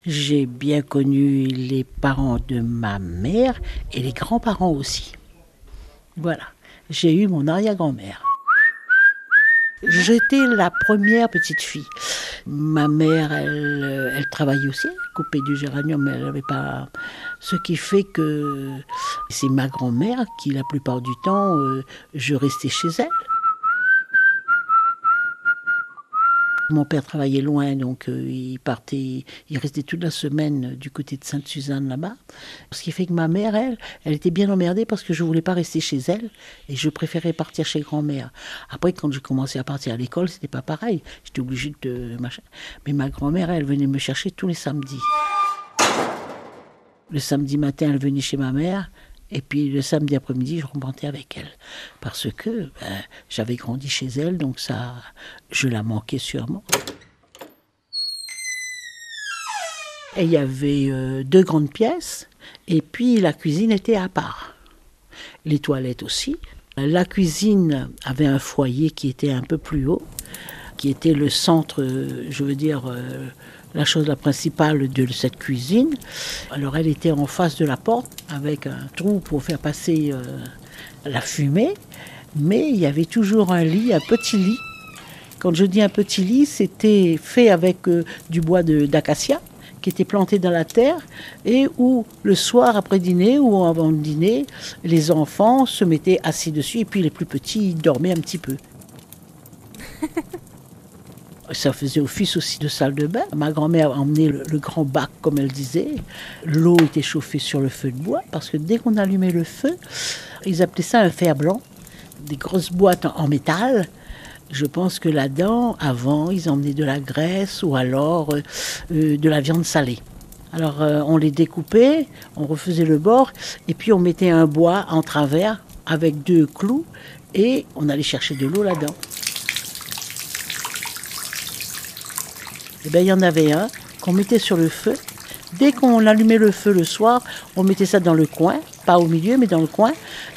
J'ai bien connu les parents de ma mère et les grands-parents aussi. Voilà, j'ai eu mon arrière-grand-mère. J'étais la première petite fille. Ma mère, elle travaillait aussi, elle coupait du géranium, mais elle n'avait pas... Ce qui fait que c'est ma grand-mère qui, la plupart du temps, je restais chez elle. Mon père travaillait loin, donc il partait, il restait toute la semaine du côté de Sainte-Suzanne là-bas. Ce qui fait que ma mère, elle était bien emmerdée parce que je ne voulais pas rester chez elle et je préférais partir chez grand-mère. Après, quand j'ai commencé à partir à l'école, c'était pas pareil. J'étais obligée de machin. Mais ma grand-mère, elle venait me chercher tous les samedis. Le samedi matin, elle venait chez ma mère. Et puis le samedi après-midi, je remontais avec elle. Parce que j'avais grandi chez elle, donc ça, je la manquais sûrement. Et il y avait 2 grandes pièces, et puis la cuisine était à part. Les toilettes aussi. La cuisine avait un foyer qui était un peu plus haut, qui était le centre, je veux dire, la chose la principale de cette cuisine. Alors elle était en face de la porte avec un trou pour faire passer la fumée, mais il y avait toujours un lit, un petit lit. Quand je dis un petit lit, c'était fait avec du bois d'acacia qui était planté dans la terre et où le soir après dîner ou avant le dîner, les enfants se mettaient assis dessus et puis les plus petits dormaient un petit peu. Ça faisait office aussi de salle de bain. Ma grand-mère emmenait le grand bac, comme elle disait. L'eau était chauffée sur le feu de bois, parce que dès qu'on allumait le feu, ils appelaient ça un fer blanc, des grosses boîtes en métal. Je pense que là-dedans, avant, ils emmenaient de la graisse ou alors de la viande salée. Alors on les découpait, on refaisait le bord, et puis on mettait un bois en travers avec 2 clous, et on allait chercher de l'eau là-dedans. Eh bien, il y en avait un qu'on mettait sur le feu. Dès qu'on allumait le feu le soir, on mettait ça dans le coin, pas au milieu, mais dans le coin,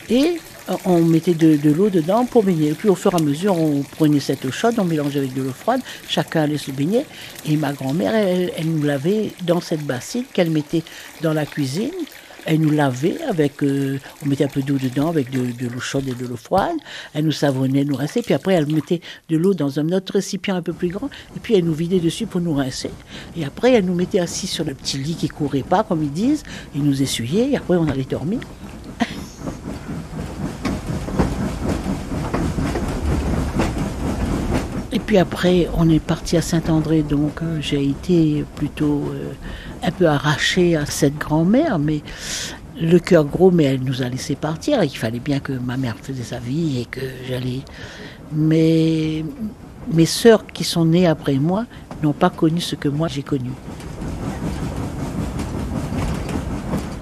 et on mettait de l'eau dedans pour baigner. Et puis au fur et à mesure, on prenait cette eau chaude, on mélangeait avec de l'eau froide, chacun allait se baigner. Et ma grand-mère, elle nous lavait dans cette bassine qu'elle mettait dans la cuisine. Elle nous lavait avec, on mettait un peu d'eau dedans avec de l'eau chaude et de l'eau froide. Elle nous savonnait, nous rinçait. Puis après, elle mettait de l'eau dans un autre récipient un peu plus grand. Et puis elle nous vidait dessus pour nous rincer. Et après, elle nous mettait assis sur le petit lit qui ne courait pas, comme ils disent. Ils nous essuyaient et après, on allait dormir. Et puis après, on est parti à Saint-André. Donc j'ai été plutôt... un peu arrachée à cette grand-mère, mais le cœur gros, mais elle nous a laissé partir. Il fallait bien que ma mère faisait sa vie et que j'allais... Mais mes sœurs qui sont nées après moi n'ont pas connu ce que moi j'ai connu.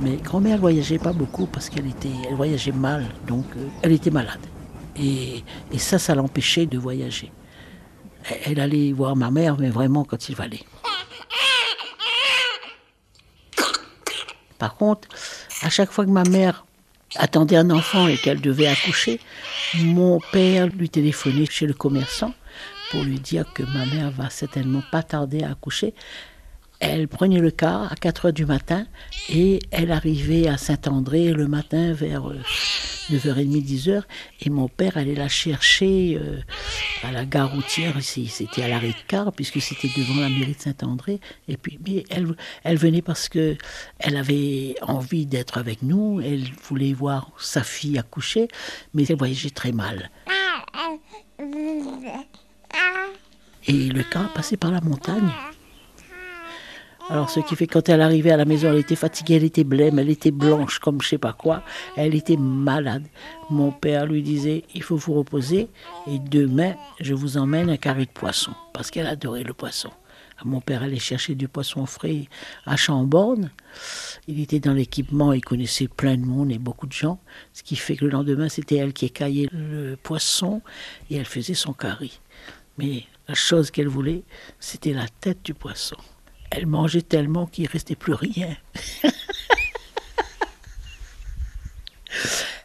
Mais grand-mère ne voyageait pas beaucoup parce elle voyageait mal, donc elle était malade. Et ça l'empêchait de voyager. Elle allait voir ma mère, mais vraiment quand il fallait. Par contre, à chaque fois que ma mère attendait un enfant et qu'elle devait accoucher, mon père lui téléphonait chez le commerçant pour lui dire que ma mère va certainement pas tarder à accoucher. Elle prenait le car à 4h du matin et elle arrivait à Saint-André le matin vers 9h30, 10h. Et mon père allait la chercher à la gare routière. C'était à l'arrêt de car puisque c'était devant la mairie de Saint-André. Et puis mais elle venait parce qu'elle avait envie d'être avec nous. Elle voulait voir sa fille accoucher, mais elle voyageait très mal. Et le car passait par la montagne. Alors ce qui fait que quand elle arrivait à la maison, elle était fatiguée, elle était blême, elle était blanche comme je sais pas quoi, elle était malade. Mon père lui disait, il faut vous reposer et demain je vous emmène un carré de poisson, parce qu'elle adorait le poisson. Mon père allait chercher du poisson frais à Chambord. Il était dans l'équipement, il connaissait plein de monde et beaucoup de gens, ce qui fait que le lendemain c'était elle qui écaillait le poisson et elle faisait son carré. Mais la chose qu'elle voulait, c'était la tête du poisson. Elle mangeait tellement qu'il ne restait plus rien.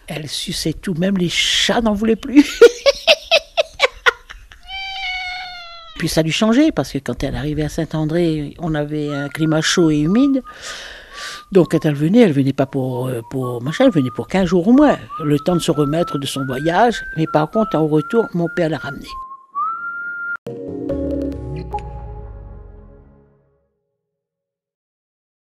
Elle suçait tout, même les chats n'en voulaient plus. puis ça a dû changer, parce que quand elle arrivait à Saint-André, on avait un climat chaud et humide. Donc quand elle venait pas pour machin, elle venait pour 15 jours au moins, le temps de se remettre de son voyage. Mais par contre, au retour, mon père l'a ramenée.